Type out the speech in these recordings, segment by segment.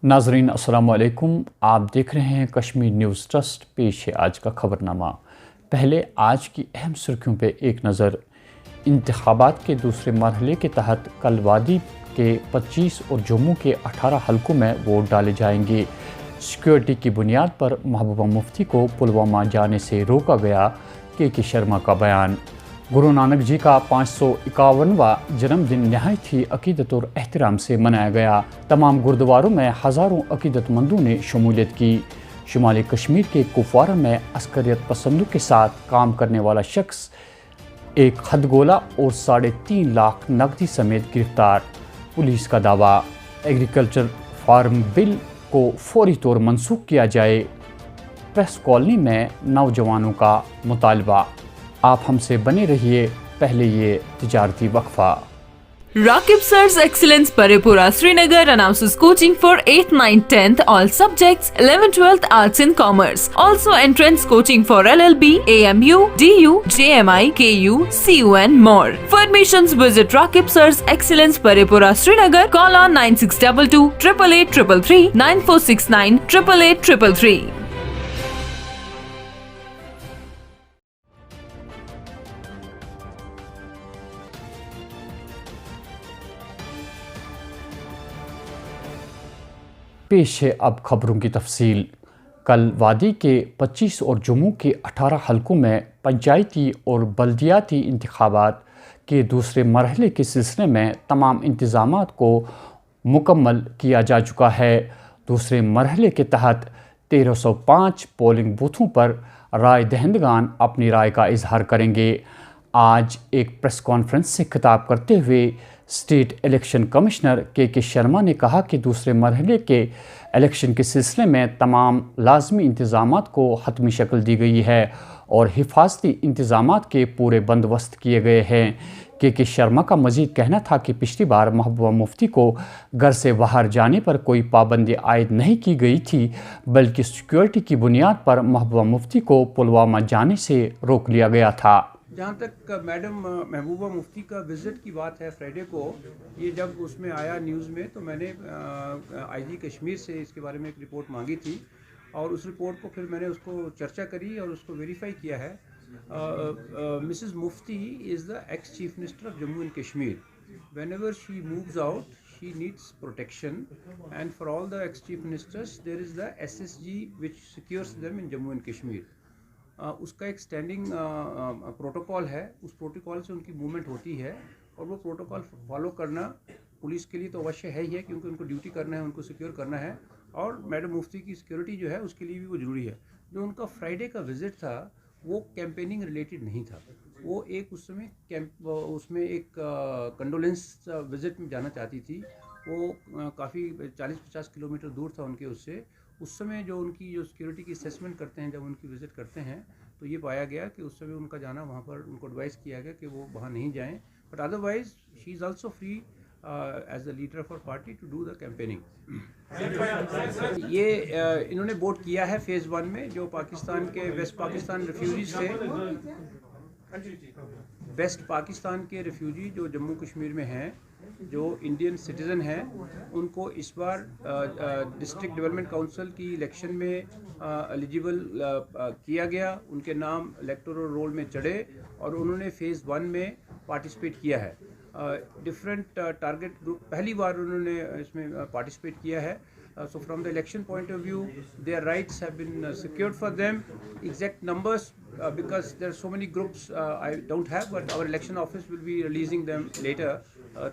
नाजरीन अस्सलाम वालेकुम। आप देख रहे हैं कश्मीर न्यूज़ ट्रस्ट। पेश है आज का खबरनामा। पहले आज की अहम सुर्खियों पे एक नज़र। इंतखाबात के दूसरे मरहले के तहत कल वादी के 25 और जम्मू के 18 हलकों में वोट डाले जाएंगे। सिक्योरिटी की बुनियाद पर महबूबा मुफ्ती को पुलवामा जाने से रोका गया। के शर्मा का बयान। गुरु नानक जी का 551वां जन्मदिन नहायत ही अकीदत और एहतराम से मनाया गया। तमाम गुरुद्वारों में हज़ारों अकीदतमंदों ने शमूलियत की। शुमाली कश्मीर के कुपवारा में अस्करियत पसंदों के साथ काम करने वाला शख्स एक हथगोला और 3.5 लाख नकदी समेत गिरफ्तार। पुलिस का दावा। एग्रीकल्चर फार्म बिल को फौरी तौर मनसूख किया जाए। प्रेस कॉलोनी में नौजवानों का मुतालबा। आप हमसे बने रहिए। पहले ये तिजारती वक्फा। Rakib Sir's Excellence Paripura Srinagar announces coaching for 8th, 9th, 10th all subjects, 11th, 12th Arts and Commerce. Also entrance coaching for LLB, AMU, DU, JMI, KU, CU and more. For admissions visit Rakib Sir's Excellence Paripura Srinagar. Call on 9622 888 333 9469 888 333. पेश है अब खबरों की तफसील। कल वादी के 25 और जम्मू के 18 हलकों में पंचायती और बल्दियाती इंतखाबात के दूसरे मरहले के सिलसिले में तमाम इंतज़ामात को मुकम्मल किया जा चुका है। दूसरे मरहले के तहत 1305 पोलिंग बूथों पर राय दहिंदगान अपनी राय का इजहार करेंगे। आज एक प्रेस कॉन्फ्रेंस से खिताब करते हुए स्टेट इलेक्शन कमिश्नर के शर्मा ने कहा कि दूसरे मरहले के इलेक्शन के सिलसिले में तमाम लाजमी इंतज़ामात को हतमी शक्ल दी गई है और हिफाजती इंतज़ामात के पूरे बंदोबस्त किए गए हैं। के शर्मा का मज़ीद कहना था कि पिछली बार महबूबा मुफ्ती को घर से बाहर जाने पर कोई पाबंदी आयद नहीं की गई थी, बल्कि सिक्योरिटी की बुनियाद पर महबूबा मुफ्ती को पुलवामा जाने से रोक लिया गया था। जहाँ तक मैडम महबूबा मुफ्ती का विज़िट की बात है फ्राइडे को, ये जब उसमें आया न्यूज़ में तो मैंने आईजी कश्मीर से इसके बारे में एक रिपोर्ट मांगी थी और उस रिपोर्ट को फिर मैंने उसको चर्चा करी और उसको वेरीफाई किया है। Mrs Mufti is the ex chief minister of Jammu and Kashmir. When ever she moves out she needs protection, and for all the ex-chief ministers there is the SSG which secures them in Jammu and Kashmir. उसका एक standing protocol है, उस protocol से उनकी movement होती है और वो प्रोटोकॉल फॉलो करना पुलिस के लिए तो अवश्य है ही है, क्योंकि उनको ड्यूटी करना है, उनको सिक्योर करना है और मैडम मुफ्ती की सिक्योरिटी जो है उसके लिए भी वो ज़रूरी है। जो उनका फ्राइडे का विज़िट था वो कैंपेनिंग रिलेटेड नहीं था, वो एक उस समय उसमें एक कंडोलेंस विज़िट में जाना चाहती थी। वो काफ़ी 40-50 किलोमीटर दूर था उनके उससे। उस समय जो उनकी जो सिक्योरिटी की असेसमेंट करते हैं, जब उनकी विज़िट करते हैं तो ये पाया गया कि उस समय उनका जाना वहाँ पर उनको एडवाइस किया गया कि वो वहाँ नहीं जाएं, but otherwise she is also free as the leader of our party to do the campaigning. ये इन्होंने वोट किया है फेज़ 1 में, जो पाकिस्तान के वेस्ट पाकिस्तान रिफ्यूजीज थे, वेस्ट पाकिस्तान के रिफ्यूजी जो जम्मू कश्मीर में हैं, जो इंडियन सिटीज़न हैं, उनको इस बार डिस्ट्रिक्ट डेवलपमेंट काउंसिल की इलेक्शन में एलिजिबल किया गया। उनके नाम इलेक्टोरल रोल में चढ़े और उन्होंने फ़ेज़ 1 में पार्टिसिपेट किया है। डिफरेंट टारगेट ग्रुप पहली बार उन्होंने इसमें पार्टिसिपेट किया है। So from the election point of view, their rights have been secured for them. Exact numbers, because there are so many groups, I don't have, but our election office will be releasing them later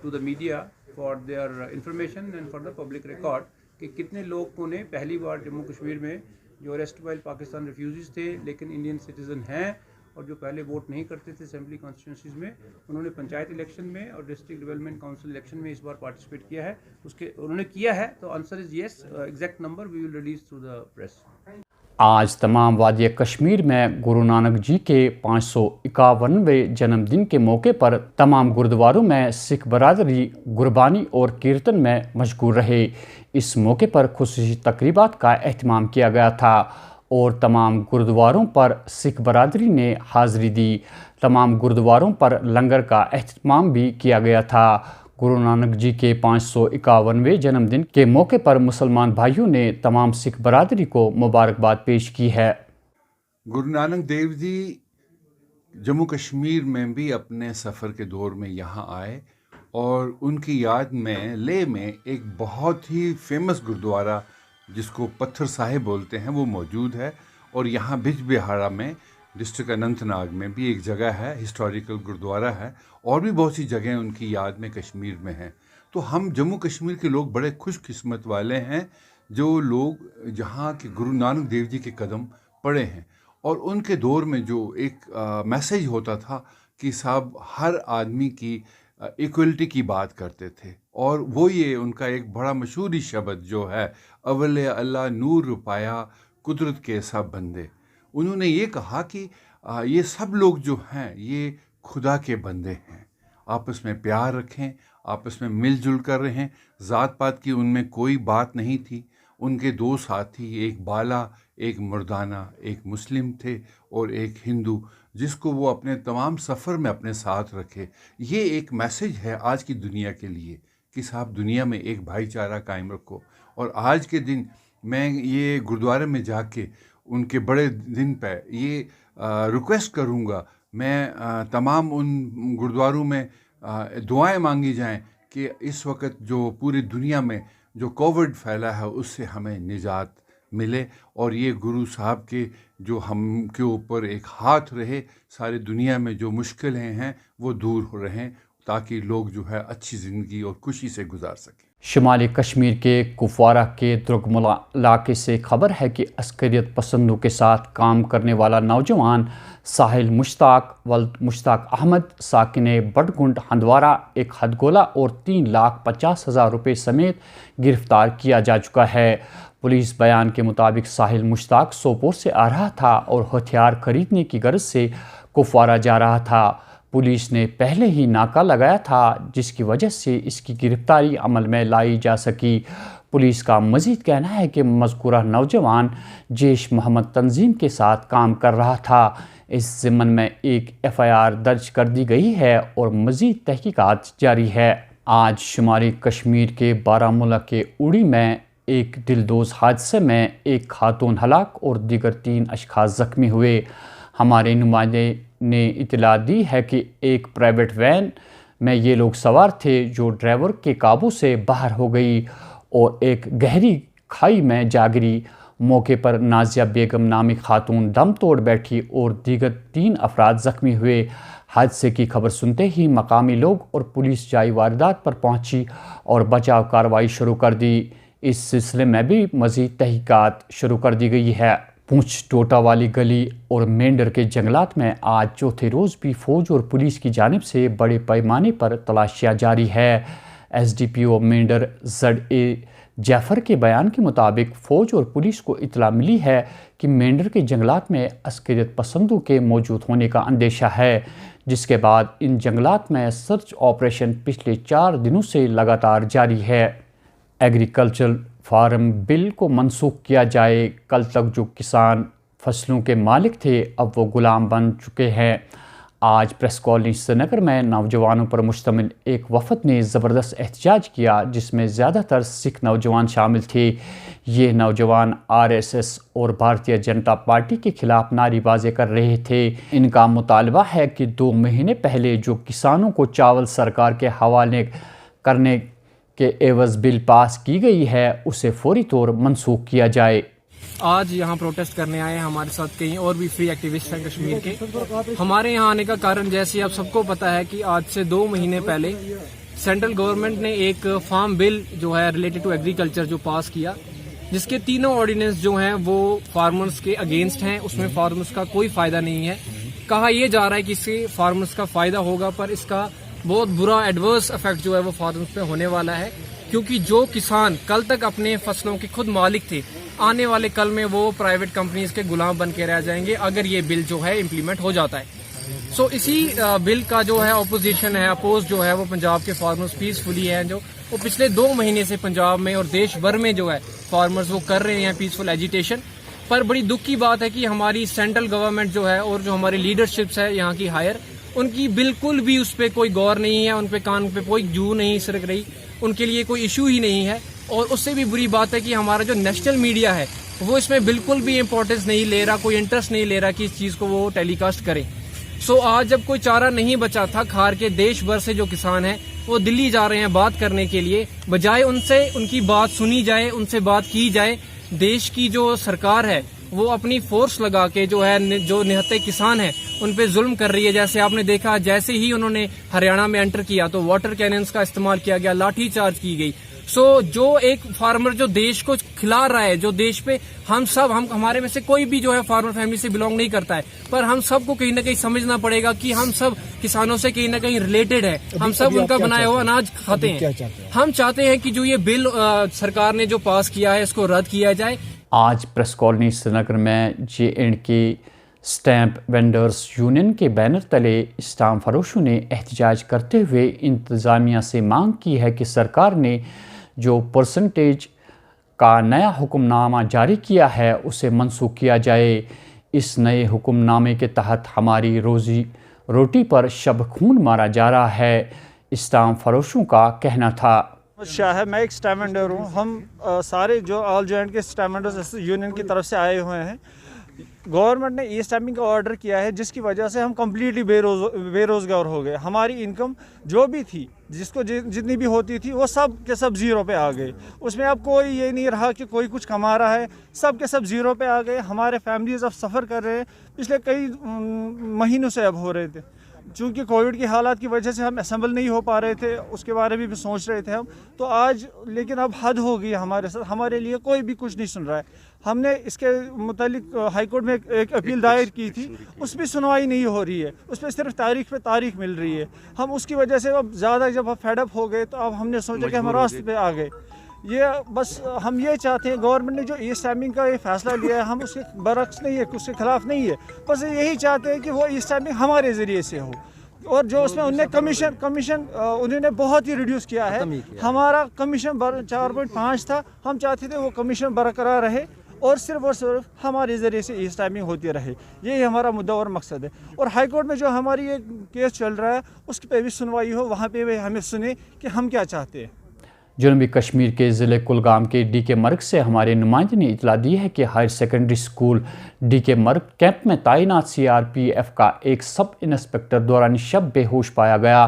to the media for their information and for the public record कि कितने लोगों ने पहली बार जम्मू कश्मीर में जो arrest while Pakistan refugees थे लेकिन Indian citizen हैं और जो पहले वोट नहीं करते थे असेंबली कॉन्स्टिट्यूंसीज में, उन्होंने पंचायत इलेक्शन में और डिस्ट्रिक्ट डेवलपमेंट काउंसिल इलेक्शन में इस बार पार्टिसिपेट किया है। उसके उन्होंने किया है, तो answer is yes. Exact number we will release through the press. आज तमाम वादी कश्मीर में गुरु नानक जी के 551वें जन्मदिन के मौके पर तमाम गुरुद्वारों में सिख बरादरी गुरबानी और कीर्तन में मशगूल रहे। इस मौके पर खुसूसी तकरीबात का एहतमाम किया गया था और तमाम गुरुद्वारों पर सिख बरादरी ने हाज़िरी दी। तमाम गुरुद्वारों पर लंगर का एहतमाम भी किया गया था। गुरु नानक जी के 551वें जन्मदिन के मौके पर मुसलमान भाइयों ने तमाम सिख बरादरी को मुबारकबाद पेश की है। गुरु नानक देव जी जम्मू कश्मीर में भी अपने सफ़र के दौर में यहाँ आए और उनकी याद में लेह में एक बहुत ही फेमस गुरुद्वारा जिसको पत्थर साहिब बोलते हैं वो मौजूद है, और यहाँ बिजबिहाड़ा में डिस्ट्रिक्ट अनंतनाग में भी एक जगह है, हिस्टोरिकल गुरुद्वारा है, और भी बहुत सी जगहें उनकी याद में कश्मीर में हैं। तो हम जम्मू कश्मीर के लोग बड़े खुशकिस्मत वाले हैं जो लोग जहाँ के गुरु नानक देव जी के कदम पड़े हैं, और उनके दौर में जो एक मैसेज होता था कि साहब हर आदमी की इक्वलिटी की बात करते थे, और वो ये उनका एक बड़ा मशहूर ही शब्द जो है अव्वल अल्लाह नूर पाया कुदरत के सब बंदे। उन्होंने ये कहा कि ये सब लोग जो हैं ये खुदा के बंदे हैं, आपस में प्यार रखें, आपस में मिलजुल कर रहें। ज़ात पात की उनमें कोई बात नहीं थी। उनके दो साथी, एक बाला एक मुर्दाना, एक मुस्लिम थे और एक हिंदू, जिसको वो अपने तमाम सफ़र में अपने साथ रखे। ये एक मैसेज है आज की दुनिया के लिए कि साहब दुनिया में एक भाईचारा कायम रखो। और आज के दिन मैं ये गुरुद्वारे में जाके उनके बड़े दिन पे ये रिक्वेस्ट करूँगा, मैं तमाम उन गुरुद्वारों में दुआएं मांगी जाएं कि इस वक्त जो पूरी दुनिया में जो कोविड फैला है उससे हमें निजात मिले, और ये गुरु साहब के जो हम के ऊपर एक हाथ रहे, सारी दुनिया में जो मुश्किलें हैं वो दूर हो रहें, ताकि लोग जो है अच्छी ज़िंदगी और खुशी से गुजार सकें। शुमाली कश्मीर के कुपवारा के दुर्गमुला इलाके से खबर है कि अस्करियत पसंदों के साथ काम करने वाला नौजवान साहिल मुश्ताक वल्द मुश्ताक अहमद साकिने बडगुंड हंदवारा एक हथगोला और 3,50,000 रुपये समेत गिरफ्तार किया जा चुका है। पुलिस बयान के मुताबिक साहिल मुश्ताक सोपोर से आ रहा था और हथियार खरीदने की गर्ज से कुपवारा जा रहा था। पुलिस ने पहले ही नाका लगाया था, जिसकी वजह से इसकी गिरफ्तारी अमल में लाई जा सकी। पुलिस का मज़ीद कहना है कि मज़कूरा नौजवान जैश मोहम्मद तंजीम के साथ काम कर रहा था। इस ज़िम्मन में एक FIR दर्ज कर दी गई है और मज़ीद तहकीकात जारी है। आज शुमाली कश्मीर के बारामूला के उड़ी में एक दिलदोज़ हादसे में एक खातून हलाक और दीगर 3 अशख़ास ज़ख्मी हुए। हमारे नुमाइंदे ने इतला दी है कि एक प्राइवेट वैन में ये लोग सवार थे जो ड्राइवर के काबू से बाहर हो गई और एक गहरी खाई में जा गिरी। मौके पर नाजिया बेगम नामी खातून दम तोड़ बैठी और दीगर 3 अफराद ज़ख्मी हुए। हादसे की खबर सुनते ही मकामी लोग और पुलिस जाई वारदात पर पहुंची और बचाव कार्रवाई शुरू कर दी। इस सिलसिले में भी मज़ीद तहकीकात शुरू कर दी गई है। पूंछ टोटा वाली गली और मेंढर के जंगलात में आज चौथे रोज़ भी फ़ौज और पुलिस की जानिब से बड़े पैमाने पर तलाशियाँ जारी है। SDPO मेंढर ZA जैफर के बयान के मुताबिक फ़ौज और पुलिस को इतला मिली है कि मेंढर के जंगलात में अस्करियत पसंदों के मौजूद होने का अंदेशा है, जिसके बाद इन जंगलात में सर्च ऑपरेशन पिछले 4 दिनों से लगातार जारी है। एग्रीकल्चर फार्म बिल को मनसूख किया जाए। कल तक जो किसान फसलों के मालिक थे अब वो गुलाम बन चुके हैं। आज प्रेस कॉलोनी श्रीनगर में नौजवानों पर मुश्तमिल एक वफद ने ज़बरदस्त एहतजाज किया, जिसमें ज़्यादातर सिख नौजवान शामिल थे। ये नौजवान RSS और भारतीय जनता पार्टी के खिलाफ नारेबाजी कर रहे थे। इनका मुतालबा है कि 2 महीने पहले जो किसानों को चावल सरकार के हवाले करने के एवज़ बिल पास की गई है उसे फौरी तौर मनसूख किया जाए। आज यहाँ प्रोटेस्ट करने आए हैं, हमारे साथ कई और भी फ्री एक्टिविस्ट हैं कश्मीर के। हमारे यहाँ आने का कारण जैसे आप सबको पता है कि आज से 2 महीने पहले सेंट्रल गवर्नमेंट ने एक फार्म बिल जो है रिलेटेड टू एग्रीकल्चर जो पास किया, जिसके तीनों ऑर्डिनेंस जो हैं वो फार्मर्स के अगेंस्ट हैं। उसमें फार्मर्स का कोई फायदा नहीं है। कहा यह जा रहा है कि इससे फार्मर्स का फायदा होगा, पर इसका बहुत बुरा एडवर्स इफेक्ट जो है वो फार्मर्स पे होने वाला है, क्योंकि जो किसान कल तक अपने फसलों के खुद मालिक थे, आने वाले कल में वो प्राइवेट कंपनीज के गुलाम बन के रह जाएंगे अगर ये बिल जो है इम्प्लीमेंट हो जाता है। सो इसी बिल का जो है ऑपोजिशन है, अपोज जो है वो पंजाब के फार्मर्स पीसफुली हैं, जो वो पिछले 2 महीने से पंजाब में और देश भर में जो है फार्मर्स वो कर रहे हैं पीसफुल एजिटेशन। पर बड़ी दुख की बात है कि हमारी सेंट्रल गवर्नमेंट जो है और जो हमारी लीडरशिप्स है यहाँ की हायर, ان کی بالکل بھی اس پہ کوئی غور نہیں ہے, ان پہ کان پہ کوئی جو نہیں سرک رہی, ان کے لیے کوئی ایشو ہی نہیں ہے. اور اس سے بھی بری بات ہے کہ ہمارا جو نیشنل میڈیا ہے وہ اس میں بالکل بھی امپورٹنس نہیں لے رہا, کوئی انٹرسٹ نہیں لے رہا کہ اس چیز کو وہ ٹیلی کاسٹ کرے. سو آج جب کوئی چارہ نہیں بچا تھا, کھار کے دیش بھر سے جو کسان ہیں وہ دلی جا رہے ہیں بات کرنے کے لیے, بجائے ان سے ان کی بات سنی جائے, ان سے بات کی جائے. دیش کی جو سرکار ہے وہ اپنی فورس لگا کے جو ہے جو نہتے کسان ہیں ان پہ ظلم کر رہی ہے. جیسے آپ نے دیکھا, جیسے ہی انہوں نے ہریانہ میں انٹر کیا تو واٹر کیننز کا استعمال کیا گیا, لاٹھی چارج کی گئی. سو جو ایک فارمر جو دیش کو کھلا رہا ہے, جو دیش پہ ہم ہمارے میں سے کوئی بھی جو ہے فارمر فیملی سے بلونگ نہیں کرتا ہے, پر ہم سب کو کہیں نہ کہیں سمجھنا پڑے گا کہ ہم سب کسانوں سے کہیں نہ کہیں ریلیٹڈ ہے, ہم سب ان کا بنایا ہوا اناج کھاتے ہیں. ہم چاہتے ہیں کہ جو یہ بل سرکار نے جو پاس کیا ہے اس کو رد کیا جائے. آج پریس کالونی سری نگر میں JNK اسٹیمپ وینڈرز یونین کے بینر تلے اسٹامپ فروشوں نے احتجاج کرتے ہوئے انتظامیہ سے مانگ کی ہے کہ سرکار نے جو پرسنٹیج کا نیا حکم نامہ جاری کیا ہے اسے منسوخ کیا جائے. اس نئے حکم نامے کے تحت ہماری روزی روٹی پر شب خون مارا جا رہا ہے, اسٹامپ فروشوں کا کہنا تھا. شاہ ہے, میں ایک اسٹیمپ وینڈر ہوں. ہم سارے جو آل JNK اسٹیمپ وینڈرز یونین کی طرف سے آئے ہوئے ہیں. گورنمنٹ نے ای اسٹیمپنگ کا آرڈر کیا ہے جس کی وجہ سے ہم کمپلیٹلی بے روزگار ہو گئے. ہماری انکم جو بھی تھی, جس کو جتنی بھی ہوتی تھی, وہ سب کے سب زیرو پہ آ گئے. اس میں اب کوئی یہ نہیں رہا کہ کوئی کچھ کما رہا ہے, سب کے سب زیرو پہ آ گئے. ہمارے فیملیز اب سفر کر رہے ہیں, پچھلے کئی مہینوں سے اب ہو رہے تھے. چونکہ کووڈ کی حالات کی وجہ سے ہم اسمبل نہیں ہو پا رہے تھے, اس کے بارے میں بھی سوچ رہے تھے ہم. تو آج لیکن اب حد ہو گئی ہمارے ساتھ, ہمارے لیے کوئی بھی کچھ نہیں سن رہا ہے. ہم نے اس کے متعلق ہائی کورٹ میں ایک اپیل دائر کی تھی, اس بھی سنوائی نہیں ہو رہی ہے, اس پہ صرف تاریخ پہ تاریخ مل رہی ہے. ہم اس کی وجہ سے اب زیادہ جب فیڈ اپ ہو گئے تو اب ہم نے سوچا کہ ہم راستے پہ آ گئے. یہ بس ہم یہ چاہتے ہیں, گورنمنٹ نے جو ای اسٹیمپنگ کا یہ فیصلہ لیا ہے ہم اس کے برعکس نہیں ہے, اس کے خلاف نہیں ہے, بس یہی چاہتے ہیں کہ وہ ای اسٹیمپنگ ہمارے ذریعے سے ہو. اور جو اس میں انہوں نے کمیشن انہوں نے بہت ہی ریڈیوس کیا ہے. ہمارا کمیشن 4.5 تھا, ہم چاہتے تھے وہ کمیشن برقرار رہے اور صرف ہمارے ذریعے سے ای اسٹیمپنگ ہوتی رہے. یہی ہمارا مدعا اور مقصد ہے. اور ہائی کورٹ میں جو ہماری یہ کیس چل رہا ہے اس پہ بھی سنوائی ہو, وہاں پہ بھی ہمیں سنے کہ ہم کیا چاہتے ہیں. جنوبی کشمیر کے ضلع کلگام کے DK مرگ سے ہمارے نمائندے نے اطلاع دی ہے کہ ہائر سیکنڈری اسکول DK مرگ کیمپ میں تعینات CRPF کا ایک سب انسپکٹر دوران شب بے ہوش پایا گیا,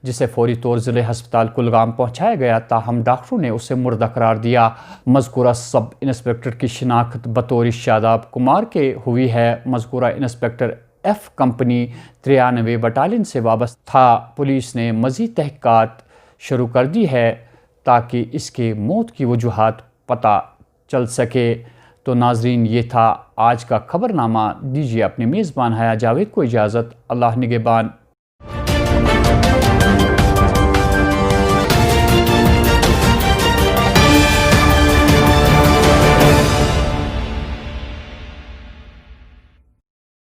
جسے فوری طور ضلع ہسپتال کلگام پہنچایا گیا, تاہم ڈاکٹروں نے اسے مردہ قرار دیا. مذکورہ سب انسپکٹر کی شناخت بطور شاداب کمار کے ہوئی ہے. مذکورہ انسپکٹر F کمپنی 93 بٹالین سے وابستہ تھا. پولیس نے مزید تحقیقات شروع کر دی ہے تاکہ اس کے موت کی وجوہات پتہ چل سکے. تو ناظرین, یہ تھا آج کا خبر نامہ. دیجیے اپنے میزبان حیا جاوید کو اجازت. اللہ نگہبان.